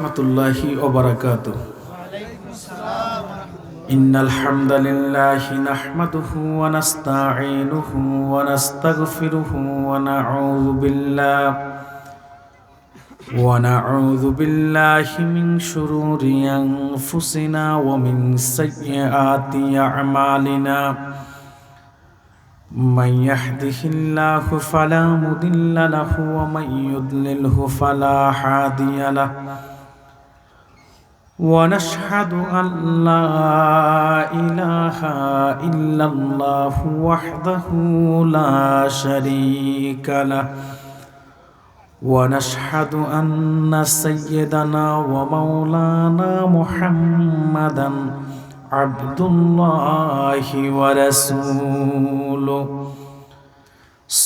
রহমতুল্লাহি ওয়া বারাকাতুহু। ইন্নাল হামদালিল্লাহি নাহমাদুহু ওয়া নাস্তাঈনুহু ওয়া নাস্তাগফিরুহু ওয়া নাউযু বিল্লাহি মিন শুরুরি আনফুসিনা ওয়া মিন সাইয়্যাতি আ'মালিনা। من يهده الله فلا مضل له ومن يضلله فلا هادي له ونشهد أن لا إله إلا الله وحده لا شريك له ونشهد أن سيدنا ومولانا محمدا عبد الله ورسوله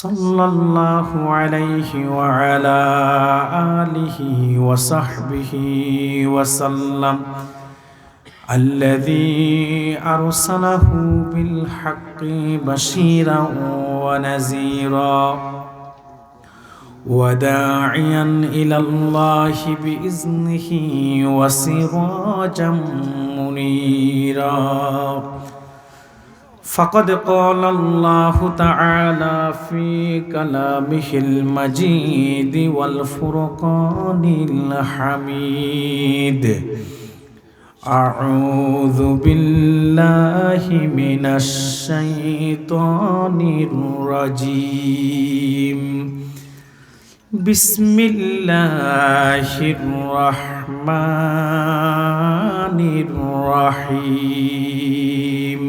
صلى الله عليه وعلى آله وصحبه وسلم الذي أرسله بالحق بشيرا ونذيرا وداعيا إلى الله بإذنه وسراجا منيرا. فقد قال الله تعالى في كلامه المجيد والفرقان الحميد: أعوذ بالله من الشيطان الرجيم. بسم الله الرحمن الرحيم.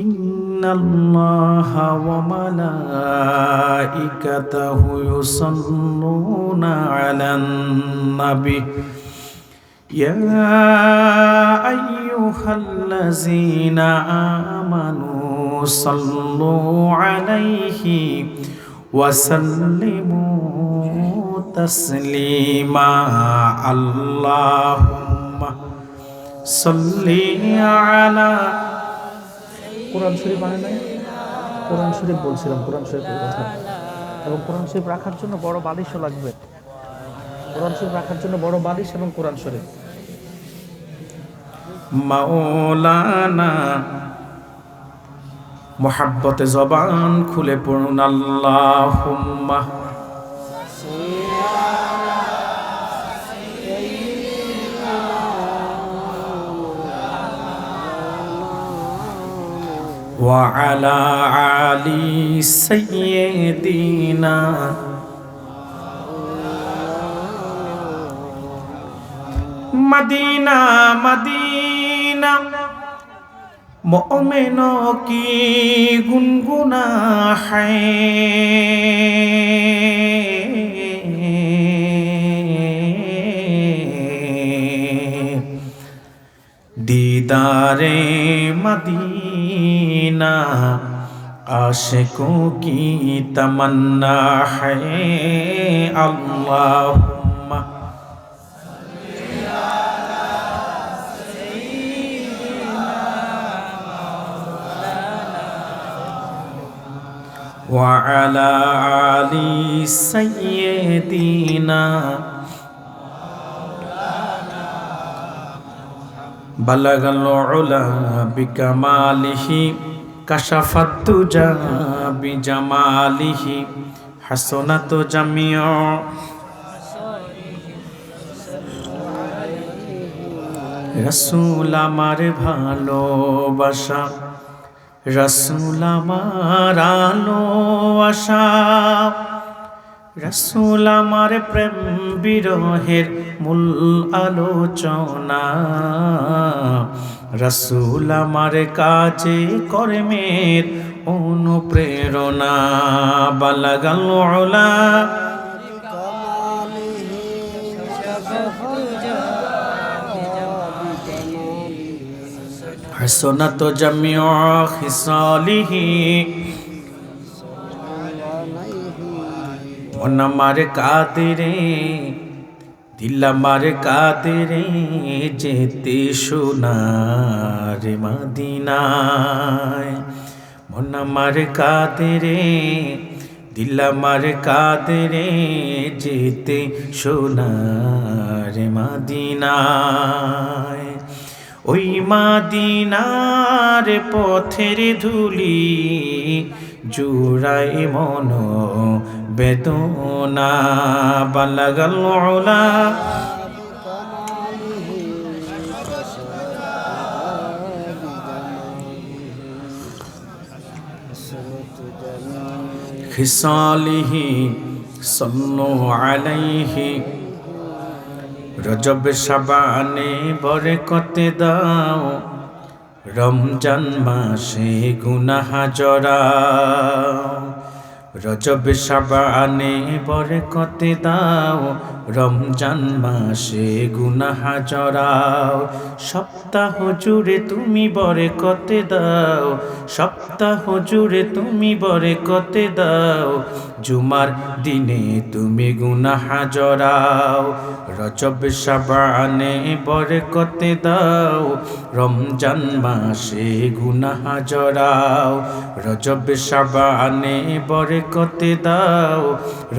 إن الله وملائكته يصلون على النبي يا أيها الذين آمنوا صلوا عليه وسلموا تسليما. اللهم صل على কোরআন শরীফ আনে নাই? কোরআন শরীফ বলছিলাম, কোরআন শরীফের কথা। এবং কোরআন শরীফ রাখার জন্য বড় বালিশও লাগবে। কোরআন শরীফ রাখার জন্য বড় বালিশ এবং কোরআন শরীফ। মাওলানা মোহাব্বতে জবান খুলে পড়ুন আল্লাহুম্মা ওয়া আলা আলি সাইয়্যিদিনা মদিনা মদিনা मोमिनों की गुनगुना है दीदारे मदीना आशिकों की तमन्ना है। अल्लाहुम्मा وعلى آل سيدنا بلغ العلا بكماله كشف الدجى بجماله حسنت جميع رسول আমার ভালোবাসা রসুল আমার আলো আশা রসুল আমার প্রেম বিরহের মূল আলোচনা রসুল আমার কাজে কর্মের অনুপ্রেরণা বালাগাল উলা حسنت جميع خصاله মন আমার কাদেরে দিল আমার কাদেরে যেতে সোনার মদিনায় মন আমার কাদেরে দিল আমার কাঁদে রে যেতে সোনার মদিনায়। ওই মদিনার পথের ধুলি জুড়াই মন বেদনা। বালাগাল উলা খিসালিহি সাল্লু আলাইহি। রজব শাবানে বরকতে দাও, রমজান মাসে গুনাহ জড়াও। রজব শাবানে বরকতে দাও, রমজান মাসে গুনাহ জড়াও। সপ্তাহ জুড়ে তুমি বরকতে দাও, সপ্তাহ জুড়ে তুমি বরকতে দাও। জুমার দিনে তুমি গুনাহ জড়াও। রজব শাবানে বরকতে দাও, রমজান মাসে গুনাহ জড়াও। রজব শাবানে বরকতে দাও,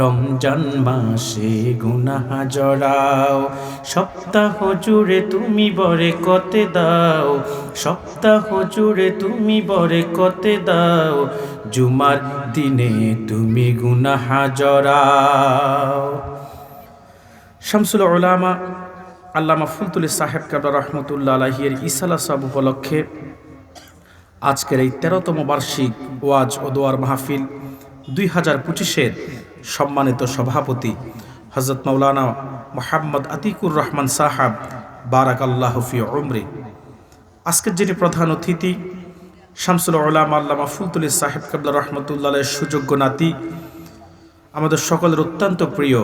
রমজান মাসে গুনাহ জড়াও। সপ্তাহ জুড়ে তুমি বরকতে দাও, সপ্তাহ জুড়ে তুমি বরকতে দাও। জুমার দিনে তুমি গুনাহ জড়াও। শামসুল উলামা আল্লামা ফুলতুলি সাহেব কাবলা রহমতুল্লাহ আলাইহির ইসালা সাব উপলক্ষে আজকের এই 13তম বার্ষিক ওয়াজ ও দোয়ার মাহফিল 2025-এর সম্মানিত সভাপতি হযরত মাওলানা মুহাম্মদ আতিকুর রহমান সাহাব বারাকাল্লাহু ফি উমরি। আজকের যিনি প্রধান অতিথি শামসুল উলামা আল্লামা ফুলতুলি সাহেব কাবলা রহমতুল্লাহ আলাইহির সুযোগ্য নাতি, আমাদের সকলের অত্যন্ত প্রিয়,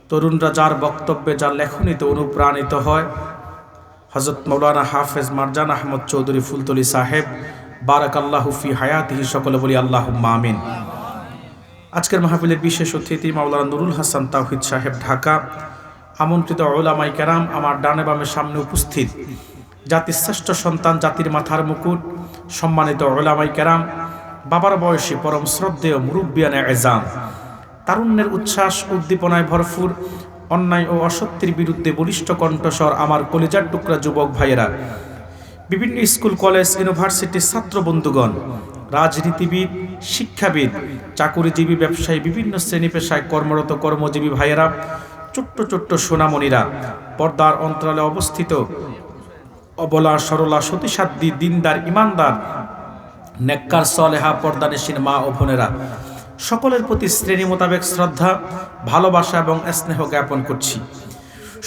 তরুণরা যার বক্তব্যে যার লেখনীতে অনুপ্রাণিত হয়, হযরত মাওলানা হাফেজ মারজান আহমদ চৌধুরী ফুলতলি সাহেব বারাকাল্লাহু ফি হায়াতিহি। সকলে বলি আল্লাহুম্মা আমিন। আজকের মাহফিলের বিশেষ অতিথি মাওলানা নুরুল হাসান তাওহীদ সাহেব ঢাকা। আমন্ত্রিত উলামায়ে কেরাম, আমার ডানে বামে সামনে উপস্থিত জাতির শ্রেষ্ঠ সন্তান, জাতির মাথার মুকুট, সম্মানিত উলামায়ে কেরাম, বাবার বয়সী পরম শ্রদ্ধেয় মুরব্বিয়ানে এজাম, তারুণ্যের উচ্ছ্বাস উদ্দীপনায় ভরপুর, অন্যায় ও অসত্যের বিরুদ্ধে বলিষ্ঠ কণ্ঠস্বর আমার কলিজার টুকরা যুবক ভাইয়েরা, বিভিন্ন স্কুল কলেজ ইউনিভার্সিটির ছাত্র বন্ধুগণ, রাজনীতিবিদ, শিক্ষাবিদ, চাকুরিজীবী, ব্যবসায়ী, বিভিন্ন শ্রেণী পেশায় কর্মরত কর্মজীবী ভাইয়েরা, ছোট্ট ছোট্ট সোনামণিরা, পর্দার অন্তরালে অবস্থিত অবলা সরলা সতীসাধ্যী দিনদার ইমানদার নেককার সলেহা পর্দানিসীন মা ও বোনেরা, সকলের প্রতি শ্রেণী মোতাবেক শ্রদ্ধা, ভালোবাসা এবং স্নেহ জ্ঞাপন করছি।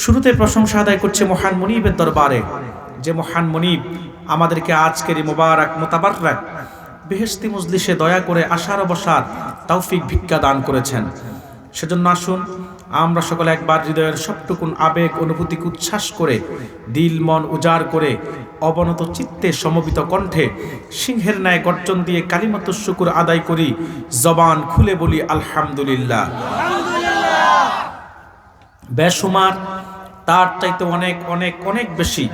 শুরুতে প্রশংসা আদায় করছি মহান মুনিবের দরবারে, যে মহান মুনিব আমাদেরকে আজকের এই মোবারক মোতাবারক বেহেশতি মজলিসে দয়া করে আসার বসার তৌফিক ভিক্ষা দান করেছেন। সেজন্য আসুন আমরা সকলে একবার হৃদয়ের সবটুকুন আবেগ অনুভূতিকে উচ্ছ্বাস করে, দিল মন উজাড় করে, অবনত চিত্তে সমবেত কণ্ঠে সিংহের ন্যায় গর্জন দিয়ে কালিমাতুশ শুকর আদায় করি, জবান খুলে বলি আলহামদুলিল্লাহ। বেশুমার, তার চাইতে অনেক অনেক অনেক বেশি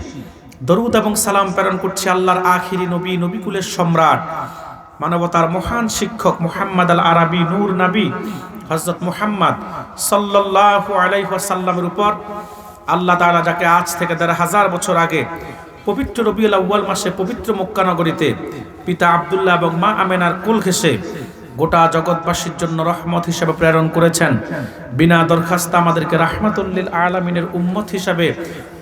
দরুদ এবং সালাম প্রেরণ করছি আল্লাহর আখিরি নবী, নবীকুলের সম্রাট, মানবতার মহান শিক্ষক মুহাম্মদ আল আরবি নূর নবী হযরত মুহাম্মদ সাল্লাল্লাহু আলাইহি ওয়াসাল্লামের উপর। আল্লাহ তাআলা যাকে আজ থেকে ১৫০০ বছর আগে পবিত্র রবিউল আউয়াল মাসে পবিত্র মক্কা নগরীতে পিতা আব্দুল্লাহ এবং মা আমেনার কোল ঘেঁষে গোটা জগৎবাসীর জন্য রহমত হিসেবে প্রেরণ করেছেন, বিনা দরখাস্তে আমাদেরকে রাহমাতুল লিল আলামিনের উম্মত হিসেবে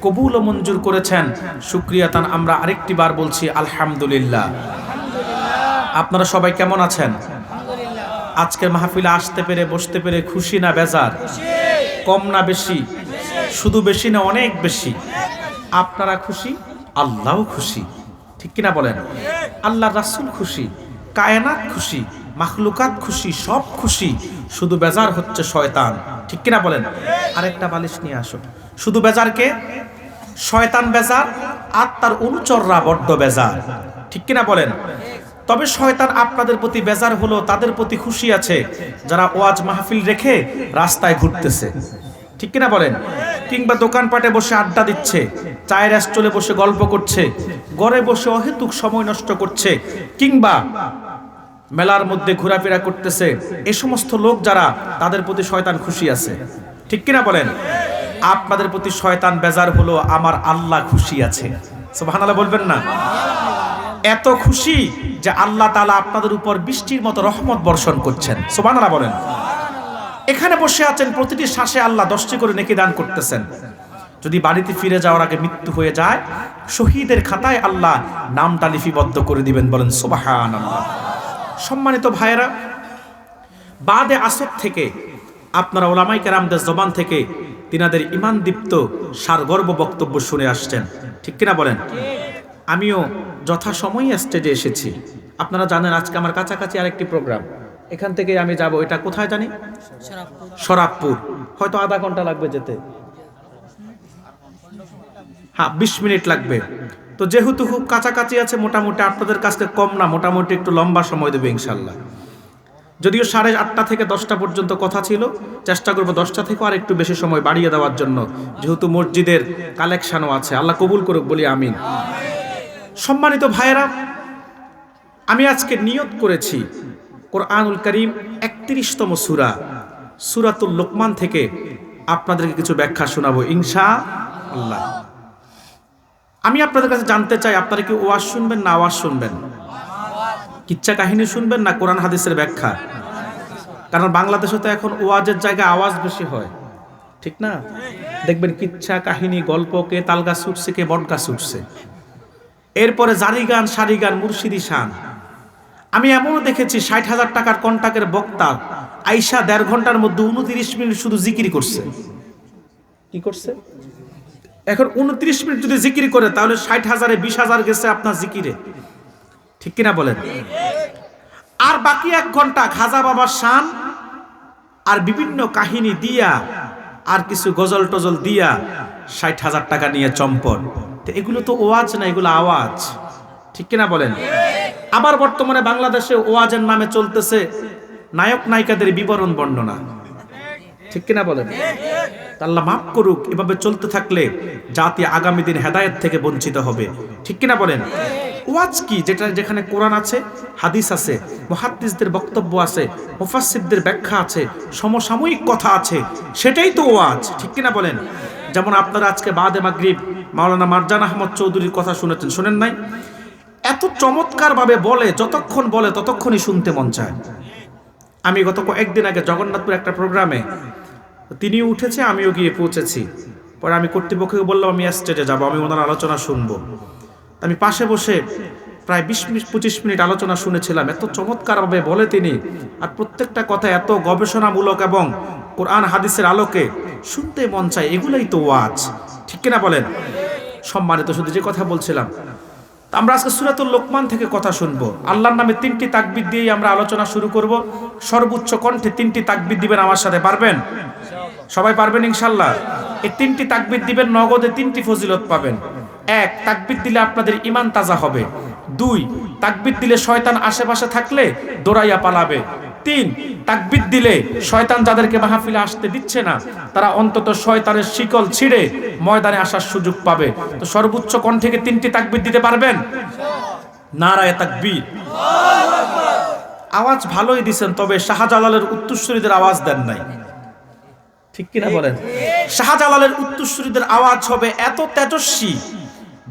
কবুল ও মঞ্জুর করেছেন। শুকরিয়া তান আমরা আরেকটি বার বলছি আলহামদুলিল্লাহ। আপনারা সবাই কেমন আছেন? আজকের মাহফিলে আসতে পেরে বসতে পেরে খুশি না বেজার? কম না বেশি? শুধু বেশি না অনেক বেশি? আপনারা খুশি, আল্লাহও খুশি, ঠিক কিনা বলেন? আল্লাহর রাসূল খুশি, কায়নাত খুশি, মাখলুকাত খুশি, সব খুশি, শুধু বেজার হচ্ছে শয়তান, ঠিক কিনা বলেন? আরেকটা বালিশ নিয়ে আসো। শুধু বেজার কে? শয়তান বেজার, আর তার অনুচররা বড্ড বেজার, ঠিক কিনা বলেন? তবে শয়তান আপনাদের প্রতি বেজার হলো, তাদের প্রতি খুশি আছে যারা ওয়াজ মাহফিল রেখে রাস্তায় ঘুরতেছে, ঠিক কিনা বলেন? কিংবা দোকানপাটে বসে আড্ডা দিচ্ছে, চায়ের স্টলে বসে গল্প করছে, ঘরে বসে অহেতুক সময় নষ্ট করছে, কিংবা মেলার মধ্যে ঘোরাফেরা করতেছে, এই সমস্ত লোক যারা, তাদের প্রতি শয়তান খুশি আছে, ঠিক কিনা বলেন? আপনাদের প্রতি শয়তান বেজার হলো, আমার আল্লাহ খুশি আছে। সুবহানাল্লাহ বলবেন না? এত খুশি যে আল্লাহ তাআলা আপনাদের উপর বৃষ্টির মতো রহমত বর্ষণ করছেন। সুবহানাল্লাহ বলেন। এখানে বসে আছেন, প্রতিটি শ্বাসে আল্লাহ 10টি করে নেকি দান করতেছেন। যদি বাড়িতে ফিরে যাওয়ার আগে মৃত্যু হয়ে যায়, শহীদের খাতায় আল্লাহ নামটা লিপিবদ্ধ করে দিবেন। বলেন সুবহানাল্লাহ। সম্মানিত ভাইয়েরা, বাদে আসর থেকে আপনারা ওলামায়ে কেরামদের জবান থেকে তিনাদের ঈমান দীপ্ত সারগর্ব বক্তব্য শুনে আসছেন, ঠিক কিনা বলেন? আমিও যথাসময়ে স্টেজে এসেছি। আপনারা জানেন আজকে আমার কাছাকাছি আরেকটি প্রোগ্রাম, এখান থেকে আমি যাব, এটা কোথায় জানি? শরাবপুর। হয়তো আধা ঘন্টা লাগবে যেতে, হ্যাঁ 20 মিনিট লাগবে। তো যেহেতু খুব কাছাকাছি আছে, মোটামুটি আপনাদের কাছে কম না, মোটামুটি একটু লম্বা সময় দেবে ইনশাল্লাহ। যদিও 8:30 থেকে 10টা পর্যন্ত কথা ছিল, চেষ্টা করবো 10টা থেকে আর একটু বেশি সময় বাড়িয়ে দেওয়ার জন্য, যেহেতু মসজিদের কালেকশনও আছে। আল্লাহ কবুল করুক, বলি আমিন। সম্মানিত ভাইয়েরা, আমি আজকে নিয়ত করেছি কোরআনুল কারীম 31তম সূরা সূরাতুল লোকমান থেকে আপনাদেরকে কিছু ব্যাখ্যা শোনাবো ইনশাআল্লাহ। আমি আপনাদের কাছে জানতে চাই, আপনারা কি ওয়াজ শুনবেন না আওয়াজ শুনবেন? কিচ্ছা কাহিনী শুনবেন না কোরআন হাদিসের ব্যাখ্যা? কারণ বাংলাদেশে তো এখন ওয়াজের জায়গায় আওয়াজ বেশি হয়, ঠিক না? দেখবেন কিচ্ছা কাহিনী, গল্পকে তালগাছ উঠছে, কে বটগাছ উঠছে, এরপরে জারি গান, সারি গান, মুর্শিদি শান। আমি এমনও দেখেছি 60,000 টাকার কন্টাক্টের বক্তা আইসা 1.5 ঘন্টার মধ্যে 29 মিনিট শুধু জিকির করছে। কি করছে? এখন 29 মিনিট যদি জিকির করে, তাহলে 60,000-এ 20,000 গেছে আপনার জিকিরে, ঠিক কিনা বলেন? আর বাকি 1 ঘন্টা খাজা বাবার শান আর বিভিন্ন কাহিনী দিয়া আর কিছু গজল টজল দিয়া 60,000 টাকা নিয়ে চম্পট। এগুলো তো ওয়াজ না, এগুলো আওয়াজ, ঠিক কিনা বলেন? আবার বর্তমানে বাংলাদেশে ওয়াজের নামে চলতেছে নায়ক নায়িকাদের বিবরণ বর্ণনা, ঠিক কিনা বলেন? আল্লাহ মাফ করুক, এভাবে চলতে থাকলে জাতি আগামী দিন হেদায়েত থেকে বঞ্চিত হবে, ঠিক কিনা বলেন? ওয়াজ কি? যেখানে কোরআন আছে, হাদিস আছে, মুহাদ্দিসদের বক্তব্য আছে, মুফাসসিরদের ব্যাখ্যা আছে, সমসাময়িক কথা আছে, সেটাই তো ওয়াজ, ঠিক কিনা বলেন? যেমন আপনারা আজকে বাদে মাগরিব মাওলানা মারজান আহমদ চৌধুরীর কথা শুনেছেন, শুনেন নাই? এত চমৎকার ভাবে বলে, যতক্ষণ বলে ততক্ষণই শুনতে মন চায়। আমি গত কয়েকদিন আগে জগন্নাথপুর একটা প্রোগ্রামে, তিনিও উঠেছে, আমিও গিয়ে পৌঁছেছি। পরে আমি কর্তৃপক্ষকে বললাম আমি স্টেজে যাব, আমি ওনার আলোচনা শুনবো। আমি পাশে বসে প্রায় 20-25 মিনিট আলোচনা শুনেছিলাম। এত চমৎকারভাবে বলে তিনি, আর প্রত্যেকটা কথা এত গবেষণামূলক এবং কোরআন হাদিসের আলোকে, শুনতে মন চায়। এগুলোই তো ওয়াজ, ঠিক কিনা বলেন? সম্মানিত, শুধু যে কথা বলছিলাম, আমরা আজকে সূরাতুল লোকমান থেকে কথা শুনবো। আল্লাহর নামে 3টি তাকবীর দিয়েই আমরা আলোচনা শুরু করব। সর্বোচ্চ কণ্ঠে 3টি তাকবীর দিবেন আমার সাথে, পারবেন? সবাই পারবেন ইনশাআল্লাহ? এই 3টি তাকবীর দিবেন, নগদে 3টি ফজিলত পাবেন। 1, তাকবীর দিলে আপনাদের ঈমান তাজা হবে। 2, তাকবীর দিলে শয়তান আশেপাশে থাকলে দৌড়াইয়া পালাবে। 3, তাকবীর দিলে শয়তান যাদেরকে মাহফিলে আসতে দিচ্ছে না, তারা অন্তত শয়তানের শিকল ছিঁড়ে ময়দানে আসার সুযোগ পাবে। তো সর্বোচ্চ কণ্ঠে 3টি তাকবীর দিতে পারবেন? নারায়ে তাকবীর। আওয়াজ ভালোই দিছেন, তবে শাহজালালের উত্তরসূরিদের আওয়াজ দেন নাই, ঠিক কিনা বলেন? শাহজালালের উত্তরসূরিদের আওয়াজ হবে এত তেজস্বী,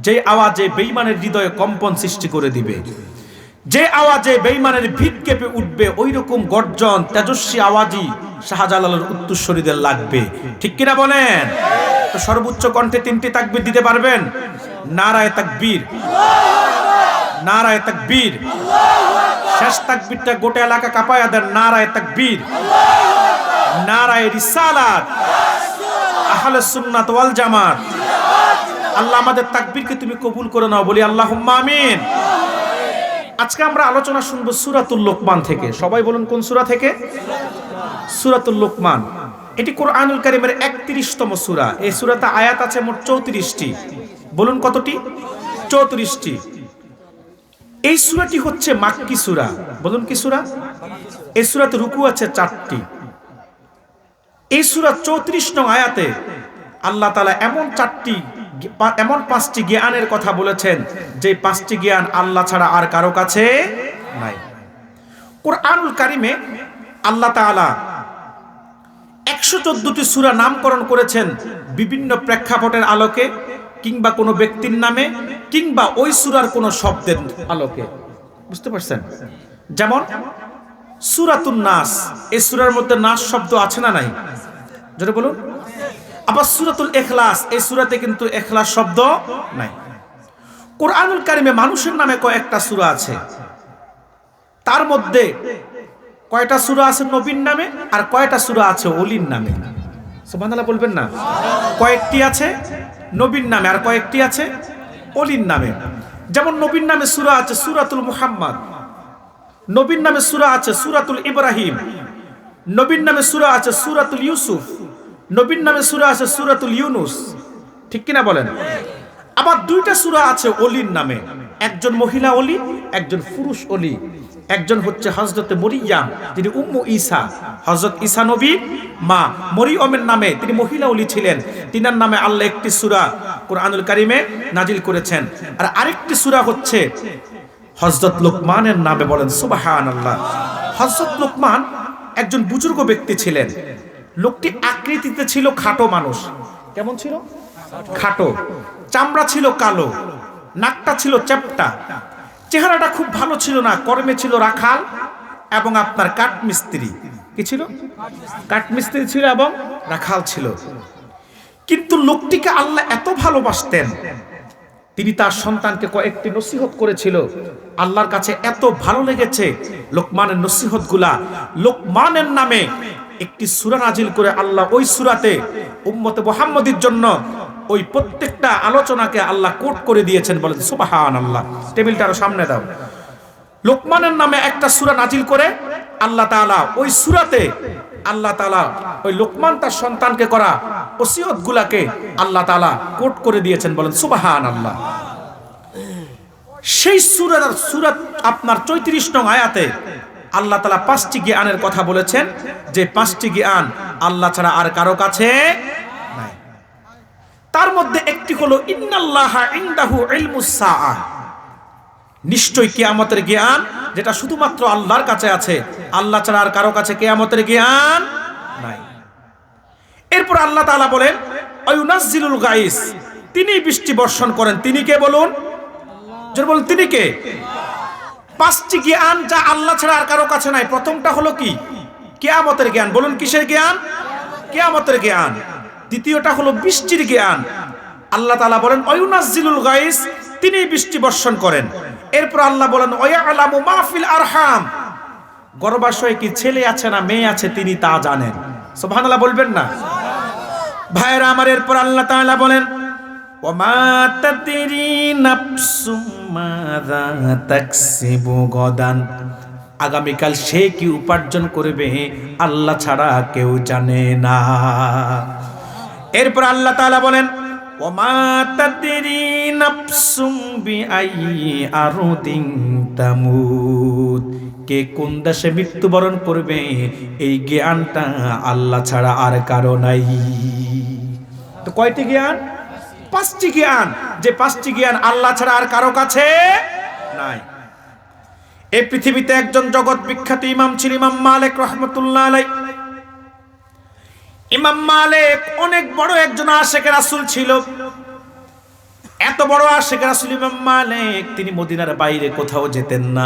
যে আওয়াজে বেঈমানের হৃদয়ে কম্পন সৃষ্টি করে দিবে, যে আওয়াজে বেঈমানের ভিত কেঁপে উঠবে, ওই রকম গর্জন তেজস্বী আওয়াজই শাহজালালের উত্তরসূরিদের লাগবে, ঠিক কিনা বলেন? তো সর্বোচ্চ কণ্ঠে 3টি তাকবীর দিতে পারবেন? নারায়ে তাকবীর, নারায়ে তাকবীর। শেষ তাকবীরটা গোটা এলাকা কাঁপায়া দেন। নারায়ে তাকবীর, নারায়ে রিসালাত, আহলে সুন্নাত ওয়াল জামাত। আল্লাহ আমাদের তাকবীরকে তুমি কবুল করে নাও, বলি আল্লাহুম্মা আমিন। আজকে আমরা আলোচনা শুনবো সূরাতুল লোকমান থেকে। সবাই বলুন কোন সূরা থেকে? সূরাতুল লোকমান। এটি কোরআনুল কারীমের 31তম সূরা। এই সূরাতে আয়াত আছে মোট 34টি। বলুন কতটি? 34টি। এই সূরাটি হচ্ছে মাক্কি সূরা। বলুন কি সূরা? এই সূরাতে রুকু আছে 4টি। এই সূরা 34 নং আয়াতে আল্লাহ তাআলা এমন 5টি জ্ঞানের কথা বলেছেন, যে 5টি জ্ঞান আল্লাহ ছাড়া আর কারো কাছে নাই। কুরআনুল কারিমে আল্লাহ তাআলা 114টি সূরা নামকরণ করেছেন বিভিন্ন প্রেক্ষাপটের আলোকে, কিংবা কোনো ব্যক্তির নামে, কিংবা ওই সূরার কোনো শব্দের আলোকে। বুঝতে পারছেন? যেমন সূরাতুন নাস, এই সূরার মধ্যে নাস শব্দ আছে না নাই? জোরে বলুন। আবার সূরাতুল ইখলাস, এই সূরাতে কিন্তু ইখলাস শব্দ নাই। কুরআনুল কারিমে মানুষের নামে কয়েকটা সূরা আছে, তার মধ্যে কয়টা সূরা আছে নবীর নামে, আর কয়টা সূরা আছে ওলির নামে? সুবহানাল্লাহ বলবেন না? কয়েকটি আছে নবীর নামে আর কয়েকটি আছে ওলির নামে। যেমন নবীর নামে সূরা আছে সূরাতুল মুহাম্মদ, নবীর নামে সূরা আছে সূরাতুল ইব্রাহিম, নবীর নামে সূরা আছে সূরাতুল ইউসুফ, নবীর নামে সূরা আছে সূরাতুল ইউনুস। ঠিক কিনা বলেন? আবার দুইটা সূরা আছে ওলির নামে, একজন মহিলা ওলি, একজন পুরুষ ওলি। একজন হচ্ছে হযরত মরিয়ম, তিনি উম্মু ঈসা, হযরত ঈসা নবী মা। মরিয়মের নামে তিনি মহিলা ওলি ছিলেন, তিনার নামে আল্লাহ একটি সূরা কুরআনুল কারীমে নাজিল করেছেন। আর আরেকটি সূরা হচ্ছে হযরত লোকমানের নামে। বলেন সুবহানাল্লাহ। হযরত লোকমান একজন বুজুর্গ ব্যক্তি ছিলেন। লোকটি আকৃতিতে ছিল খাটো মানুষ। কেমন ছিল? খাটো। চামড়া ছিল কালো, নাকটা ছিল চ্যাপ্টা, চেহারাটা খুব ভালো ছিল না। কর্মে ছিল রাখাল এবং আপনার কাঠমিস্ত্রি। কি ছিল? কাঠমিস্ত্রি ছিল এবং রাখাল ছিল। কিন্তু লোকটিকে আল্লাহ এত ভালোবাসতেন, তিনি তার সন্তানকে কয়েকটি নসিহত করেছিল। আল্লাহর কাছে এত ভালো লেগেছে লোকমানের নসিহতগুলা। লোকমানের নামে একটি সূরা নাজিল করে আল্লাহ ওই সূরাতে উম্মতে মুহাম্মদীর জন্য ওই প্রত্যেকটা আলোচনাকে আল্লাহ কোট করে দিয়েছেন। বলেন সুবহানাল্লাহ। টেবিলটা আরো সামনে দাও। লোকমানের নামে একটা সূরা নাজিল করে আল্লাহ তাআলা ওই সূরাতে আল্লাহ তাআলা ওই লোকমান তার সন্তানকে করা ওসিয়তগুলাকে আল্লাহ তাআলা কোট করে দিয়েছেন। বলেন সুবহানাল্লাহ। সেই সূরা আপনার 34 নং আয়াতে আল্লাহ তাআলা 5টি জ্ঞানের কথা বলেছেন, যে 5টি জ্ঞান আল্লাহ ছাড়া আর কারো কাছে নাই। তার মধ্যে একটি হলো ইন্নাল্লাহা ইনদাহু ইলমুস সাআহ, নিশ্চয় কিয়ামতের জ্ঞান যেটা শুধুমাত্র আল্লাহর কাছে আছে, আল্লাহ ছাড়া আর কারো কাছে কিয়ামতের জ্ঞান নাই। এরপর আল্লাহ তাআলা বলেন আয়ুনাজ্জিলুল গাইস, তিনি বৃষ্টি বর্ষণ করেন। তিনি কে বলুন? জোরে বলুন, তিনি কে? 5টি জ্ঞান যা আল্লাহ ছাড়া আর কারো কাছে নাই। প্রথমটা হলো কি? কিয়ামতের জ্ঞান। বলুন কিসের জ্ঞান? কিয়ামতের জ্ঞান। দ্বিতীয়টা হলো বৃষ্টির জ্ঞান। আল্লাহ তাআলা বলেন আয়ুনাজ্জিলুল গাইস, তিনি বৃষ্টি বর্ষণ করেন। এরপর আল্লাহ বলেন ওয়ায়ালামু মা ফিল আরহাম, গর্ভাশয়ে কি ছেলে আছে না মেয়ে আছে তিনি তা জানেন। সুবহানাল্লাহ বলবেন না? ভাইরা আমার, এরপর আল্লাহ তাআলা বলেন ওমা তাদরি নাফসুম মাযা তাকসিবু গাদান, আগামীকাল সে কি উপার্জন করবে আল্লাহ ছাড়া কেউ জানে না। এরপর আল্লাহ তাআলা বলেন ওমা তাদরি নাফসুম বিআইয়ি আরদিন তামুত, কে কোন দেশে মৃত্যুবরণ করবে এই জ্ঞানটা আল্লাহ ছাড়া আর কারো নাই। তো কয়টি জ্ঞান? 5টি জ্ঞান, যে 5টি জ্ঞান আল্লাহ ছাড়া আর কারো কাছে নাই। এই পৃথিবীতে একজন জগৎ বিখ্যাত ইমাম ছিল ইমাম মালিক রাহমাতুল্লাহ আলাইহি। ইমাম মালিক অনেক বড় একজন আশিকে রাসূল ছিল। এত বড় আশিকে রাসূল ইমাম মালিক, তিনি মদিনার বাইরে কোথাও যেতেন না।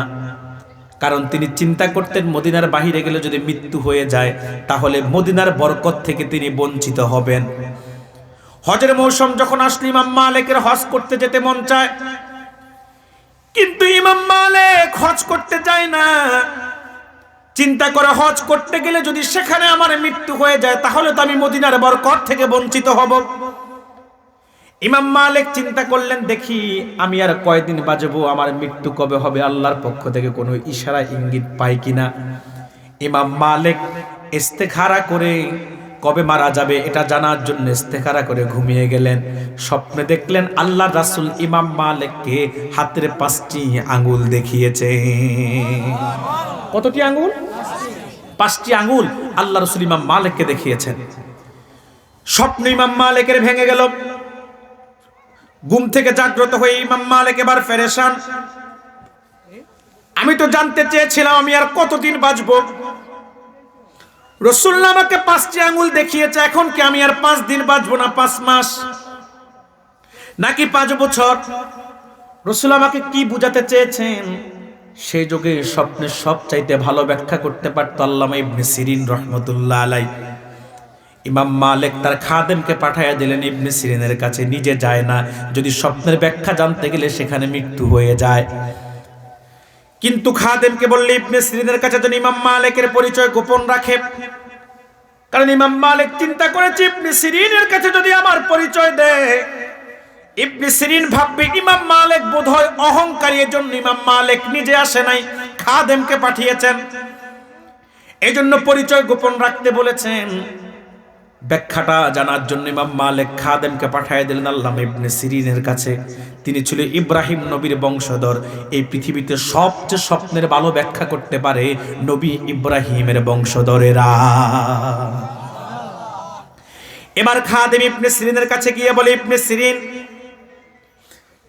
কারণ তিনি চিন্তা করতেন মদিনার বাইরে গেলে যদি মৃত্যু হয়ে যায় তাহলে মদিনার বরকত থেকে তিনি বঞ্চিত হবেন। হজের মৌসুম যখন আসলে ইমাম মালিকের হজ করতে যেতে মন চায়, কিন্তু ইমাম মালিক হজ করতে যায় না। চিন্তা করে হজ করতে গেলে যদি সেখানে আমার মৃত্যু হয়ে যায় তাহলে তো আমি মদিনার বরকত থেকে বঞ্চিত হব। ইমাম মালিক চিন্তা করলেন, দেখি আমি আর কয়দিন বাঁচবো, আমার মৃত্যু কবে হবে, আল্লাহর পক্ষ থেকে কোনো ইশারা ইঙ্গিত পাই কিনা। ইমাম মালিক ইস্তেখারা করে কবে মারা যাবে এটা জানার জন্য ইস্তেখারা করে ঘুমিয়ে গেলেন। স্বপ্নে দেখলেন আল্লাহর রাসূল ইমাম মালিককে হাতের 5টি আঙ্গুল দেখিয়েছে। কতটি আঙ্গুল? 5টি আঙ্গুল আল্লাহ রাসূল ইমাম মালিককে দেখিয়েছেন। স্বপ্ন ইমাম মালিকের ভেঙে গেল। ঘুম থেকে জাগ্রত হয়ে ইমাম মালিক এবার পেরেশান। আমি তো জানতে চেয়েছিলাম আমি আর কতদিন বাঁচবো। রাসূলুল্লাহ আমাকে 5টি আঙ্গুল দেখিয়েছে, এখন কি আমি আর 5 দিন বাঁচবো না 5 মাস নাকি 5 বছর? রাসূল আমাকে কি বুঝাতে চেয়েছেন? সেই যুগে স্বপ্নের সবচাইতে ভালো ব্যাখ্যা করতে পারত আল্লামা ইবনে সিরিন রাহমাতুল্লাহ আলাইহি। ইমাম মালিক তার খাদেমকে পাঠাইয়া দিলেন ইবনে সিরিনের কাছে, নিজে যায় না, যদি স্বপ্নের ব্যাখ্যা জানতে গেলে সেখানে মৃত্যু হয়ে যায়। কিন্তু খাদেমকে বললে ইবনে সিরিনের কাছে যেন ইমাম মালিকের পরিচয় গোপন রাখে, কারণ ইমাম মালিক চিন্তা করেছে ইবনে সিরিনের কাছে যদি আমার পরিচয় দেয়, ইবনে সিরিন ভাববে ইমাম মালিক বোধহয় অহংকারী, এজন্য ইমাম মালিক নিজে আসে নাই, খাদেমকে পাঠিয়েছেন, এজন্য পরিচয় গোপন রাখতে বলেছেন। ব্যাখ্যাটা জানার জন্য ইমাম মালিক খাদেমকে পাঠিয়ে দিলেন আল্লামা ইবনে সিরিনের কাছে। তিনি ছিল ইব্রাহিম নবীর বংশধর। এই পৃথিবীতে সবচেয়ে স্বপ্নের ভালো ব্যাখ্যা করতে পারে নবী ইব্রাহিমের বংশধরেরা। এবার খাদেম ইবনে সিরিনের কাছে গিয়ে বলে, ইবনে সিরিন,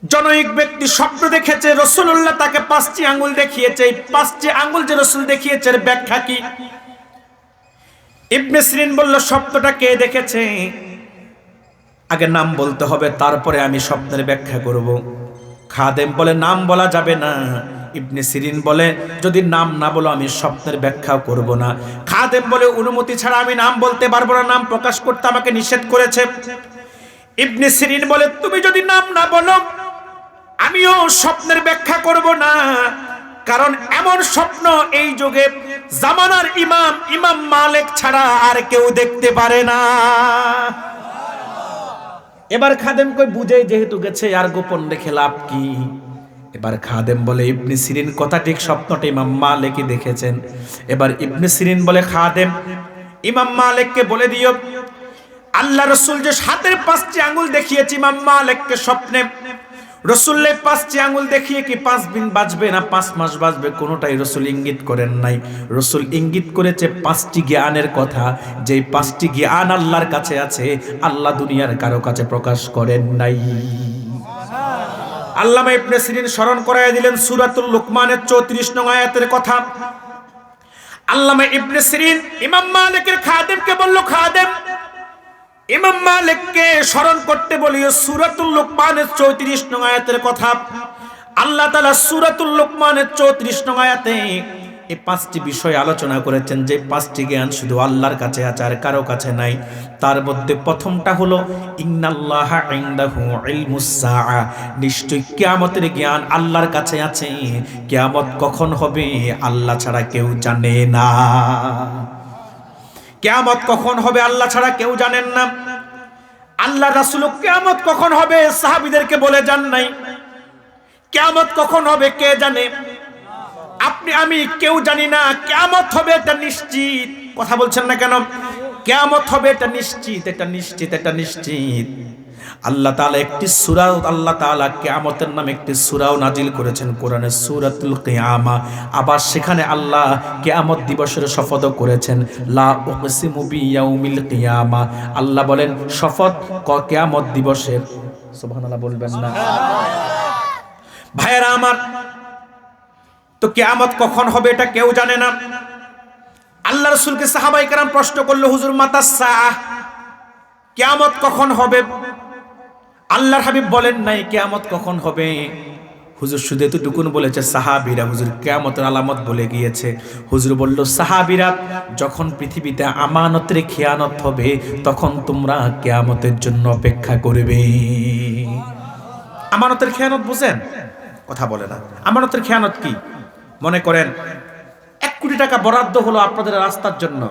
জনৈক ব্যক্তি স্বপ্ন দেখেছে, রাসূলুল্লাহ তাকে 5টি আঙ্গুল দেখিয়েছে, এই 5টি আঙ্গুল যে রাসূল দেখিয়েছে এর ব্যাখ্যা কি? ইবনে সিরিন বলল, স্বপ্নটা কে দেখেছে আগে নাম বলতে হবে, তারপরে আমি স্বপ্নের ব্যাখ্যা করব। খাদেম বলে, নাম বলা যাবে না। ইবনে সিরিন বলে, যদি নাম না বলো আমি স্বপ্নের ব্যাখ্যাও করব না। খাদেম বলে, অনুমতি ছাড়া আমি নাম বলতে পারবো না, নাম প্রকাশ করতে আমাকে নিষেধ করেছে। ইবনে সিরিন বলে, তুমি যদি নাম না বলো আমিও স্বপ্নের ব্যাখ্যা করব না, কারণ এমন স্বপ্ন এই যুগে জামানার ইমাম মালিক ছাড়া আর কেউ দেখতে পারে না। এবার খাদেম কই বুঝে যেহেতু গেছে আর গোপন রেখে লাভ কি? এবার খাদেম বলে, ইবনে সিরিন কথা ঠিক, স্বপ্নটা ইমাম মালিকই দেখেছেন। এবার ইবনে সিরিন বলে, খাদেম ইমাম মালিককে বলে দিও আল্লাহ রাসূল যে হাতের 5টি আঙ্গুল দেখিয়েছে ইমাম মালিককে স্বপ্নে, রাসূলের 5টি আঙ্গুল দেখিয়ে কি 5 দিন বাঁচবে না 5 মাস বাঁচবে কোনোটাই রাসূল ইঙ্গিত করেন নাই। রাসূল ইঙ্গিত করেছে 5টি জ্ঞানের কথা, যেই 5টি জ্ঞান আল্লাহর কাছে আছে, আল্লাহ দুনিয়ার কারো কাছে প্রকাশ করেন নাই। আল্লামা ইবনে সিরিন স্মরণ করাইয়া দিলেন সূরাতুল লুকমানের 34 নং আয়াতের কথা। আল্লামা ইবনে সিরিন ইমাম মালিকের খাদেমকে বলল, খাদেম ইমাম মালিককে স্মরণ করতে বলিও সূরাতুল লুকমানের 34 নং আয়াতের কথা। আল্লাহ তাআলা সূরাতুল লুকমানের 34 নং আয়াতে এই 5টি বিষয় আলোচনা করেছেন, যে 5টি জ্ঞান শুধু আল্লাহর কাছে আছে আর কারো কাছে নাই। তার মধ্যে প্রথমটা হলো ইন্নাল্লাহা ইনদাহু ইলমুস সাআ, নিশ্চয়ই কিয়ামতের জ্ঞান আল্লাহর কাছে আছে। কিয়ামত কখন হবে আল্লাহ ছাড়া কেউ জানে না। কিয়ামত কখন হবে আল্লাহ ছাড়া কেউ জানেন না। আল্লাহ রাসূল কিয়ামত কখন হবে সাহাবীদেরকে বলে যান নাই। কিয়ামত কখন হবে কে জানে? আপনি আমি কেউ জানি না। কিয়ামত হবে এটা নিশ্চিত। কথা বলছেন না কেন? কিয়ামত হবে এটা নিশ্চিত, এটা নিশ্চিত, এটা নিশ্চিত। আল্লাহ তাআলা একটি সূরা, আল্লাহ তাআলা কিয়ামতের নামে একটি সূরাও নাজিল করেছেন কোরআনের, সূরাতুল কিয়ামা। আবার সেখানে আল্লাহ কিয়ামত দিবসের শপথ করেছেন, লা উকসিমু বিয়াউমিল কিয়ামা। আল্লাহ বলেন শপথ কিয়ামত দিবসের। সুবহানাল্লাহ বলবেন না? ভাইয়েরা আমার, তো কিয়ামত কখন হবে এটা কেউ জানে না। আল্লাহ রাসূলকে সাহাবায়ে কেরাম প্রশ্ন করলো, হুজুর মাতাস সাআহ, কিয়ামত কখন হবে? আল্লাহর হাবিব বলেন নাই কিয়ামত কখন হবে। হুজুর শুধু এতটুকুন বলেছে, সাহাবীরা হুজুর কিয়ামতের আলামত বলে গিয়েছে। হুজুর বলল, সাহাবীরা যখন পৃথিবীতে আমানতের খেয়ানত হবে তখন তোমরা কিয়ামতের জন্য অপেক্ষা করবে। আমানতের খেয়ানত বুঝেন? কথা বলে না। আমানতের খেয়ানত কি? মনে করেন 1 কোটি টাকা বরাদ্দ হলো আপনাদের রাস্তার জন্য,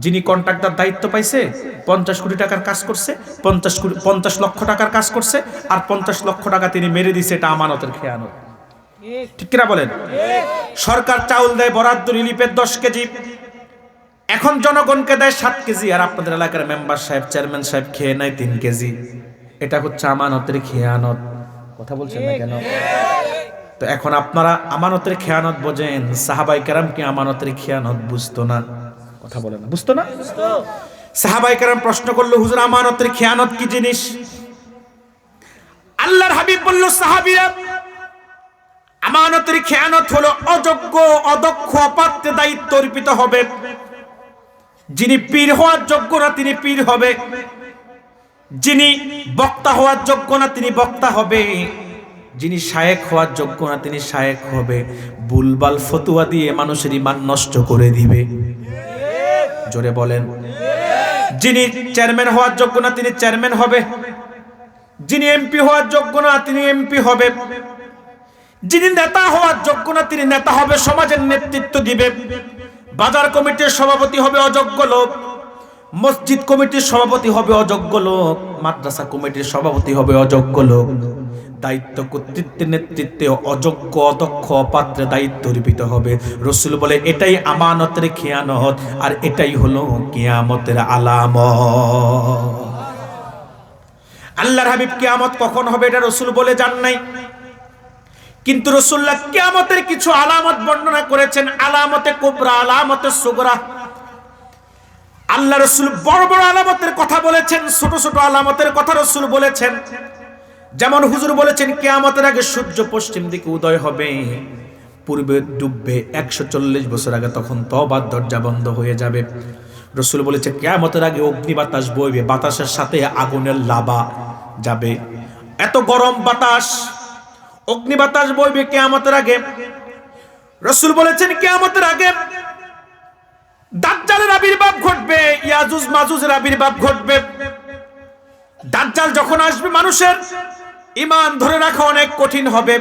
যিনি কন্ট্রাক্টর দায়িত্ব পাইছে 50 কোটি টাকার কাজ করছে, 50 লক্ষ টাকার কাজ করছে, আর 50 লক্ষ টাকা তিনি মেরে দিছে, এটা আমানতের খেয়ানত। ঠিক কিনা বলেন? সরকার চাউল দেয় বরাদ্দ রিলিফের 10 কেজি, এখন জনগণকে দেয় 7 কেজি, আর আপনাদের এলাকার মেম্বার সাহেব চেয়ারম্যান সাহেব খেয়ে নেয় 3 কেজি। এটা হচ্ছে আমানতের খেয়ানত। কথা বলছেন না কেন? তো এখন আপনারা আমানতের খেয়ানত বোঝেন, সাহাবায়ে কেরাম কি আমানতের খেয়ানত বুঝতো না? কথা বলেন না, বুঝতো না? সাহাবায়ে কেরাম প্রশ্ন করলো, হুজুর আমানতের খেয়ানত কি জিনিস? আল্লাহর হাবিব বলল, সাহাবীরা আমানতের খেয়ানত হলো অযোগ্য, অদক্ষ, অপাত্রে দায়িত্ব অর্পিত হবে। যিনি পীর হওয়ার যোগ্য না তিনি পীর হবে, যিনি বক্তা হওয়ার যোগ্য না তিনি বক্তা হবে, যিনি শায়েখ হওয়ার যোগ্য না তিনি শায়েখ হবে। বুলবাল ফতুয়া দিয়ে মানুষের ঈমান নষ্ট করে দিবে। জোরে বলেন। যিনি চেয়ারম্যান হওয়ার যোগ্য না তিনি চেয়ারম্যান হবে, যিনি এমপি হওয়ার যোগ্য না তিনি এমপি হবে, যিনি নেতা হওয়ার যোগ্য না তিনি নেতা হবে, সমাজের নেতৃত্ব দিবে। বাজার কমিটির সভাপতি হবে অযোগ্য লোক, মসজিদ কমিটির সভাপতি হবে অযোগ্য লোক, মাদ্রাসা কমিটির সভাপতি হবে অযোগ্য লোক। দায়িত্ব কর্তৃত্বের নেতৃত্বে অযোগ্য, অদক্ষ, অপাত্রে দায়িত্ব অর্পিত হবে। রাসূল বলে এটাই আমানতের খেয়ানত, আর এটাই হলো কিয়ামতের আলামত। আল্লাহর হাবিব কিয়ামত কখন হবে এটা রাসূল বলে যান নাই, কিন্তু রাসূলুল্লাহ কিয়ামতের কিছু আলামত বর্ণনা করেছেন। আলামতে কুবরা, আলামতে সুগরা। আল্লাহ রাসূল বড় বড় আলামতের কথা বলেছেন, ছোট ছোট আলামতের কথা রাসূল বলেছেন। যেমন হুজুর বলেছেন কিয়ামতের আগে সূর্য পশ্চিম দিকে উদয় হবে, পূর্বে ডুববে। 140 বছর আগে তখন তওবার দরজা বন্ধ হয়ে যাবে। রাসূল বলেছে কিয়ামতের আগে অগ্নি বাতাস বইবে, বাতাসের সাথে আগুনের লাভা যাবে। এত গরম বাতাস, অগ্নি বাতাস বইবে কিয়ামতের আগে। রাসূল বলেছেন কিয়ামতের আগে দাজ্জালের আবির্ভাব ঘটবে, ইয়াজুজ মাজুজের আবির্ভাব ঘটবে। দাজ্জাল যখন আসবে মানুষের ঈমান ধরে রাখা অনেক কঠিন হবে।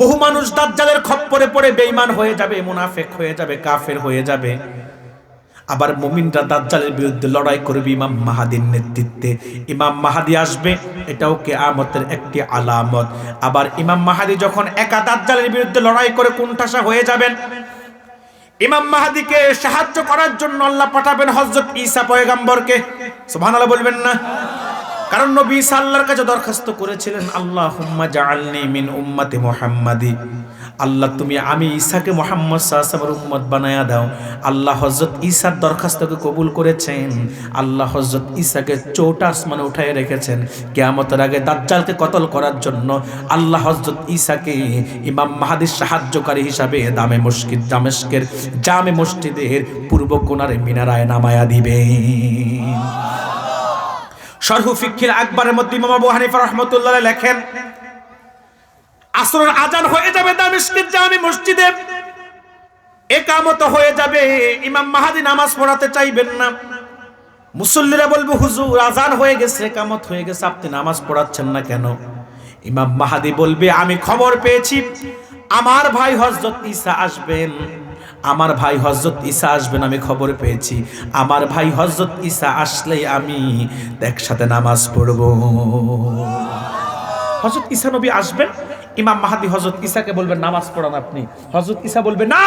বহু মানুষ দাজ্জালের খপ্পরে পড়ে বেঈমান হয়ে যাবে, মুনাফিক হয়ে যাবে, কাফের হয়ে যাবে। আবার মুমিনরা দাজ্জালের বিরুদ্ধে লড়াই করবে ইমাম মাহাদির নেতৃত্বে। ইমাম মাহাদি আসবে, এটাও কিয়ামতের একটি আলামত। আবার ইমাম মাহাদি যখন একা দাজ্জালের বিরুদ্ধে লড়াই করে কোণঠাসা হয়ে যাবেন, ইমাম মাহাদিকে সাহায্য করার জন্য আল্লাহ পাঠাবেন হযরত ঈসা পয়গম্বরকে। সুবহানাল্লাহ বলবেন না? কারণ নবী ঈসা আল্লাহর কাছে দরখাস্ত করেছিলেন, আল্লাহুম্মা জাআলনি মিন উম্মতি মুহাম্মাদি। আল্লাহ তুমি আমি ঈসাকে মুহাম্মদ সাল্লাল্লাহু আলাইহি ওয়াসাল্লামের উম্মত বানায়া দাও। আল্লাহ হযরত ঈসার দরখাস্তকে কবুল করেছেন। আল্লাহ হযরত ঈসাকে চৌটা আসমানে উঠায় রেখেছেন কিয়ামতের আগে দাজ্জালকে কতল করার জন্য। আল্লাহ হযরত ঈসাকে ইমাম মাহদির সাহায্যকারী হিসাবে দামেস্কের জামে মসজিদের পূর্ব কোণারে মিনারায় নামায়া দিবেন। শরহু ফিকহিল আকবরের মধ্যে ইমাম আবু হানিফা রাহমাতুল্লাহ আলাইহি লেখেন, আসরের আজান হয়ে যাবে দামেস্কের জামে মসজিদে, ইকামত হয়ে যাবে। ইমাম মাহদি নামাজ পড়াতে চাইবেন না। মুসল্লিরা বলবে হুজুর আজান হয়ে গেছে, ইকামত হয়ে গেছে, আপনি নামাজ পড়াচ্ছেন না কেন? ইমাম মাহদি বলবে আমি খবর পেয়েছি আমার ভাই হযরত ঈসা আসবেন, আমার ভাই হযরত ঈসা আসবেন, আমি খবর পেয়েছি। আমার ভাই হযরত ঈসা আসলেই আমি একসাথে নামাজ পড়ব। হযরত ঈসা নবী আসবেন, ইমাম মাহদি হযরত ঈসাকে বলবেন নামাজ পড়ান আপনি। হযরত ঈসা বলবে না,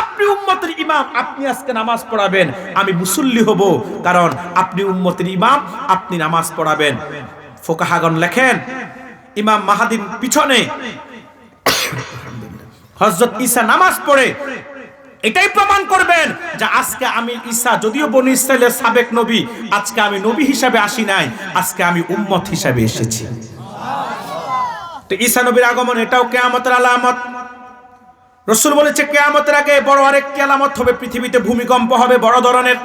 আপনি উম্মতের ইমাম, আপনি আজকে নামাজ পড়াবেন, আমি মুসল্লি হব, কারণ আপনি উম্মতের ইমাম, আপনি নামাজ পড়াবেন। ফুকাহাগণ লেখেন ইমাম মাহদির পিছনে হযরত ঈসা নামাজ পড়ে এটাই প্রমাণ করবেন যে আজকে আমি ঈসা, যদিও বনি ইসরাইলের সাবেক নবী, আজকে আমি নবী হিসাবে আসি নাই, আজকে আমি উম্মত হিসাবে এসেছি। তো ঈসা নবীর আগমন এটাও কিয়ামতের আলামত। রাসূল বলেছে কিয়ামতের আগে বড় আরেকটি আলামত হবে, পৃথিবীতে ভূমিকম্প হবে বড় ধরনের।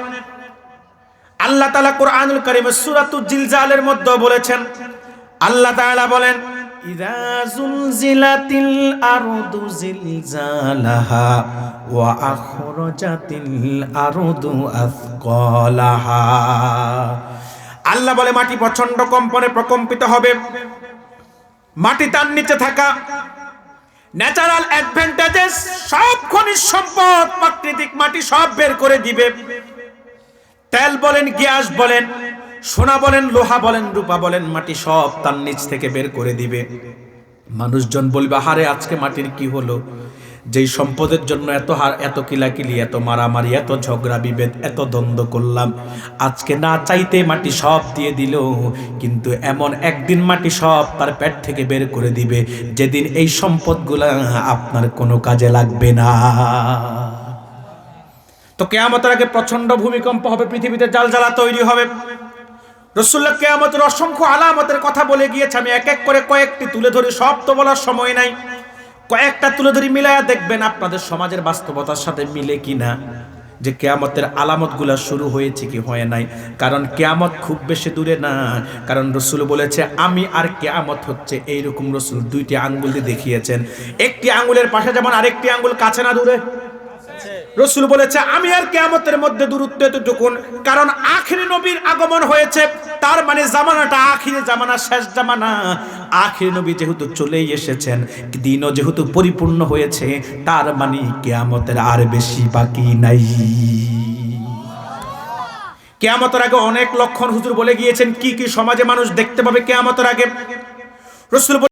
আল্লাহ তাআলা কোরআনুল কারীমের সূরাতুল জিলজালের মধ্যে বলেছেন, আল্লাহ তাআলা বলেন ইযা যুলজিলাতিল আরদু জিলজালাহা ওয়া আখরাজাতিল আরদু আথকালাহা। আল্লাহ বলে মাটি প্রচন্ড কম্পনে প্রকম্পিত হবে। মাটি তার নিচে থাকা ন্যাচারাল অ্যাডভান্টেজেস, সব খনিজ সম্পদ, প্রাকৃতিক মাটি সব বের করে দিবে। তেল বলেন, গ্যাস বলেন, সোনা বলেন, লোহা বলেন, রূপা বলেন, মাটি সব তার নিচ থেকে বের করে দিবে। মানুষজন বলবে হারে আজকে মাটির কি হলো? যেই সম্পদের জন্য এত কিলাকিলি, এত মারামারি, এত ঝগড়া বিভেদ, এত দ্বন্দ্ব করলাম, আজকে না চাইতে মাটি সব দিয়ে দিল। কিন্তু এমন একদিন মাটি সব তার পেট থেকে বের করে দিবে, যেদিন এই সম্পদগুলা আপনার কোনো কাজে লাগবে না। তো কিয়ামতের আগে প্রচন্ড ভূমিকম্প হবে, পৃথিবীতে জালজালা তৈরি হবে। রাসূলুল্লাহ কিয়ামতের অসংখ্য আলামতের কথা বলে গিয়েছে, আমি এক এক করে কয়েকটি তুলে ধরি, সব তো বলার সময় নাই। কয়েকটা তুলে ধরি, মিলায়া দেখবেন আপনাদের সমাজের বাস্তবতার সাথে মিলে কিনা, যে কিয়ামতের আলামতগুলা শুরু হয়েছে কি হয় নাই। কারণ কিয়ামত খুব বেশি দূরে না, কারণ রাসূল বলেছে আমি আর কিয়ামত হচ্ছে এইরকম। রাসূল দুইটি আঙ্গুল দিয়ে দেখিয়েছেন, একটি আঙ্গুলের পাশে যেমন আরেকটি আঙ্গুল, কাছে না দূরে? রাসূল বলেছে আমি আর কিয়ামতের মধ্যে দূরত্ব এতটুকুন, কারণ আখিরি নবীর আগমন হয়েছে, তার মানে জামানাটা আখিরি জামানা, শেষ জামানা। আখিরি নবী যেহেতু চলেই এসেছেন, দিনও যেহেতু পরিপূর্ণ হয়েছে, তার মানে কিয়ামতের আর বেশি বাকি নাই। কিয়ামতের আগে অনেক লক্ষণ হুজুর বলে গিয়েছেন, কি কি সমাজে মানুষ দেখতে পাবে কিয়ামতের আগে। রাসূল